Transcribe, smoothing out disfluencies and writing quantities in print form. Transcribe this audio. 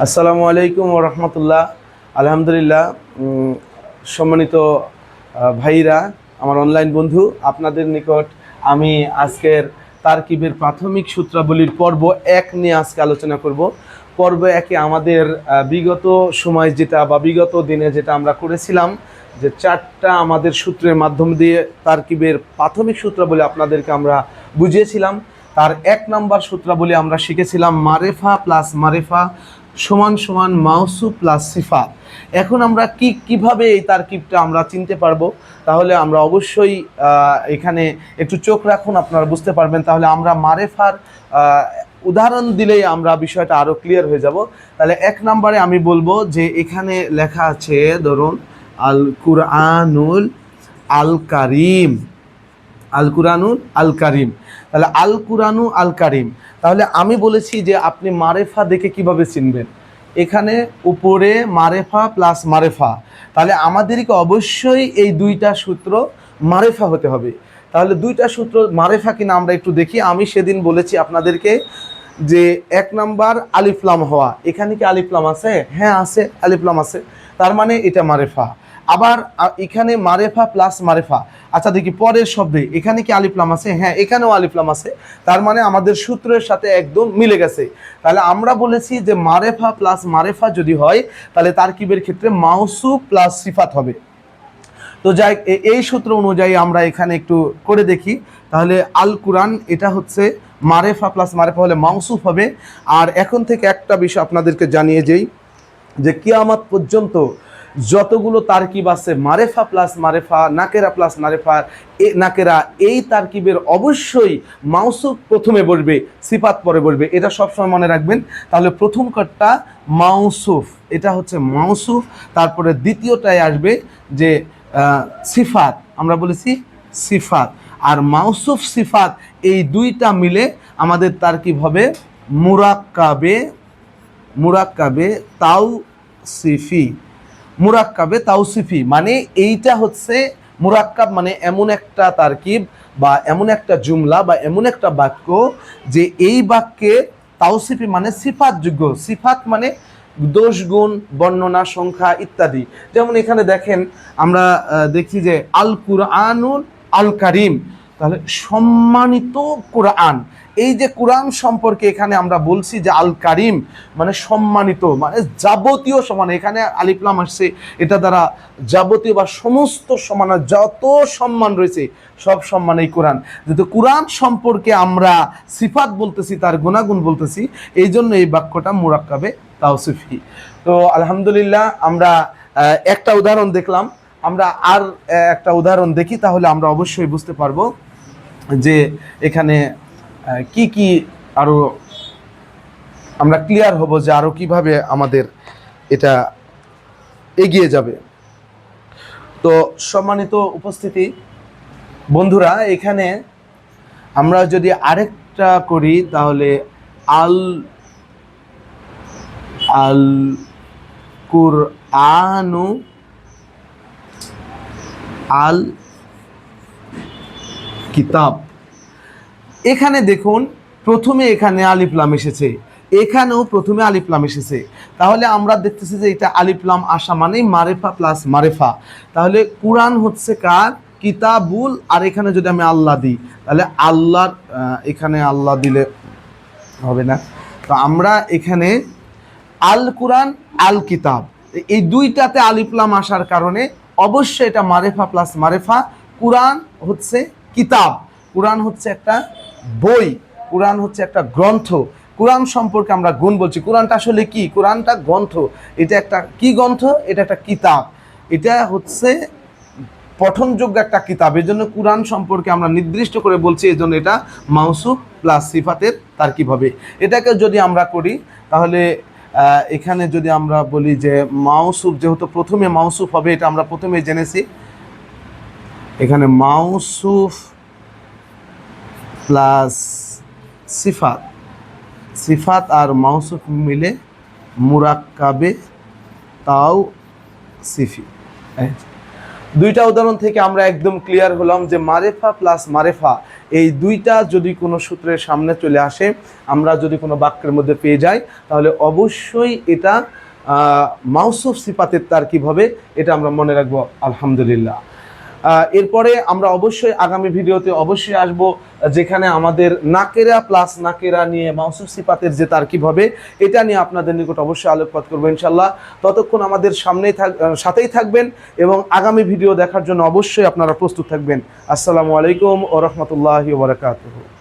আসসালামু আলাইকুম ওয়া রাহমাতুল্লাহ। আলহামদুলিল্লাহ। সম্মানিত ভাইরা, আমার অনলাইন বন্ধু, আপনাদের নিকট আমি আজকের তারকিবের প্রাথমিক সূত্রাবলীর পর্ব 1 নিয়ে আজকে আলোচনা করব। পর্ব 1-এ আমাদের বিগত সময় যেটা বা বিগত দিনে যেটা আমরা করেছিলাম, যে 4টা আমাদের সূত্রের মাধ্যম দিয়ে তারকিবের প্রাথমিক সূত্রাবলী আপনাদেরকে আমরা বুঝিয়েছিলাম। তার 1 নম্বর সূত্রাবলী আমরা শিখেছিলাম মারেফা প্লাস মারেফা সমান সমান মাউসুফ প্লাস সিফাত। এখন আমরা কিভাবে এই তারকিবটা আমরা চিনতে পারবো, তাহলে আমরা অবশ্যই এখানে একটু চোখ রাখুন, আপনারা বুঝতে পারবেন। তাহলে আমরা মারেফার উদাহরণ দিলেই আমরা বিষয়টা আরও ক্লিয়ার হয়ে যাব। তাহলে 1 নম্বরে আমি বলবো যে এখানে লেখা আছে, ধরুন আল কুরআনুল আল কারিম, আল কুরআনুল আল কারিম। তাহলে আল কুরআনু আল কারিম, তাহলে আমি বলেছি যে আপনি মারেফা দেখে কিভাবে চিনবেন। এখানে উপরে মারেফা প্লাস মারেফা, তাহলে আমাদেরকে অবশ্যই এই 2টা সূত্র মারেফা হতে হবে। তাহলে 2টা সূত্র মারেফা কিনা আমরা একটু দেখি। আমি সেদিন বলেছি আপনাদেরকে যে 1 নাম্বার আলিফলাম হওয়া, এখানে কি আলিফলাম আছে? হ্যাঁ আছে, আলিফলাম আছে, তার মানে এটা মারেফা। আবার এখানে মারেফা প্লাস মারেফা, আচ্ছা দেখি পরের শব্দে এখানে কি আলিফলাম আছে? হ্যাঁ এখানেও আলিফলাম আছে, তার মানে আমাদের সূত্রের সাথে একদম মিলে গেছে। তাহলে আমরা বলেছি যে মারেফা প্লাস মারেফা যদি হয়, তাহলে তারকিবের ক্ষেত্রে মাউসুফ প্লাস সিফাত হবে। তো যাই, এই সূত্র অনুযায়ী আমরা এখানে একটু করে দেখি। তাহলে আল কুরআন, এটা হচ্ছে মারেফা প্লাস মারেফা হলে মাউসুফ হবে। আর এখন থেকে একটা বিষয় আপনাদেরকে জানিয়ে যাই, যে কিয়ামত পর্যন্ত যতগুলো তারকিব আছে মারেফা প্লাস মারেফা, নাকেরা প্লাস নারেফা, নাকেরা, এই তারকিবের অবশ্যই মাউসুফ প্রথমে বসবে, সিফাত পরে বসবে, এটা সবসময় মনে রাখবেন। তাহলে প্রথম কার্ডটা মাউসুফ, এটা হচ্ছে মাউসুফ, তারপরে দ্বিতীয়টায় আসবে যে সিফাত, আমরা বলেছি সিফাত। আর মাউসুফ সিফাত এই 2টা মিলে আমাদের তারকিব হবে মুরাক্কাবে, মুরাক্কাবে তাওসিফি, মুরাক্কাবে তাওসিফি। মানে এইটা হচ্ছে মুরাক্কাব, মানে এমন একটা তারকিব বা এমন একটা জুমলা বা এমন একটা বাক্য যে এই বাক্যে তাওসিফি মানে সিফাত যোগ্য। সিফাত মানে দোষ, গুণ, বর্ণনা, সংখ্যা ইত্যাদি। যেমন এখানে দেখেন, আমরা দেখি যে আল কুরআনুল আল কারিম, তাহলে সম্মানিত কোরআন। এই যে কোরআন সম্পর্কে এখানে আমরা বলছি যে আল কারিম মানে সম্মানিত, মানে যাবতীয় সমান, এখানে আলিফলাম আসছে, এটা দ্বারা যাবতীয় বা সমস্ত সমান, যত সম্মান রয়েছে সব সম্মান এই কোরআন। যেহেতু কোরআন সম্পর্কে আমরা সিফাত বলতেছি, তার গুণাগুণ বলতেছি, এই জন্য এই বাক্যটা মুরাক্কাবে তাওসিফি। তো আলহামদুলিল্লাহ, আমরা একটা উদাহরণ দেখলাম, আমরা আর একটা উদাহরণ দেখি, তাহলে আমরা অবশ্যই বুঝতে পারবো যে এখানে কি কি আরো আমরা ক্লিয়ার হব, যে আরো কিভাবে আমাদের এটা এগিয়ে যাবে। তো সম্মানিত উপস্থিতি বন্ধুরা, এখানে আমরা যদি আরেকটা করি, তাহলে আল আল কুরআনু আল কিতাব। এখানে দেখুন প্রথমে এখানে আলিফলাম এসেছে, এখানেও প্রথমে আলিফলাম এসেছে। তাহলে আমরা দেখতেছি যে এটা আলিফলাম আসা মানেই মারেফা প্লাস মারেফা। তাহলে কুরআন হচ্ছে কার? কিতাবুল। আর এখানে যদি আমি আল্লাহ দিই, তাহলে আল্লাহর, এখানে আল্লাহ দিলে হবে না, তো আমরা এখানে আল কুরআন আল কিতাব, এই 2টাতে আলিফলাম আসার কারণে অবশ্যই এটা মারেফা প্লাস মারেফা। কুরআন হচ্ছে কিতাব, কুরআন হচ্ছে একটা বই, কুরআন হচ্ছে একটা গ্রন্থ। কুরআন সম্পর্কে আমরা গুণ বলছি, কুরআনটা আসলে কি? কুরআনটা গ্রন্থ, এটা একটা কি গ্রন্থ? এটা একটা কিতাব, এটা হচ্ছে পঠনযোগ্য একটা কিতাব। এই জন্য কুরআন সম্পর্কে আমরা নির্দিষ্ট করে বলছি, এই জন্য এটা মাউসুফ প্লাস সিফাতের তারকিব হবে। এটাকে যদি আমরা করি, তাহলে এখানে যদি আমরা বলি যে মাউসুফ, যেহেতু প্রথমে মাউসুফ হবে, এটা আমরা প্রথমে জেনেছি। এখানে মাউসুফ প্লাস সিফাত, সিফাত আর মাউসুফ মিলে মুরাক্কাবে তাওসিফি। দুইটা উদাহরণ থেকে আমরা একদম ক্লিয়ার হলাম যে মারেফা প্লাস মারেফা এই দুইটা যদি কোনো সূত্রের সামনে চলে আসে, আমরা যদি কোনো বাক্যের মধ্যে পেয়ে যাই, তাহলে অবশ্যই এটা মাউসুফ সিফাতের তারকিব হবে, এটা আমরা মনে রাখবো আলহামদুলিল্লাহ। এরপরে আমরা অবশ্যই আগামী ভিডিওতে অবশ্যই আসব, যেখানে আমাদের নাকেরা প্লাস নাকেরা নিয়ে মাউসুফ সিফাতের যে তারকিব হবে এটা নিয়ে আপনাদের নিকট অবশ্যই আলোকপাত করবো ইনশাল্লাহ। ততক্ষণ আমাদের সাথেই থাকবেন এবং আগামী ভিডিও দেখার জন্য অবশ্যই আপনারা প্রস্তুত থাকবেন। আসসালামু আলাইকুম ওয়া রাহমাতুল্লাহি ওয়া বারাকাতুহু।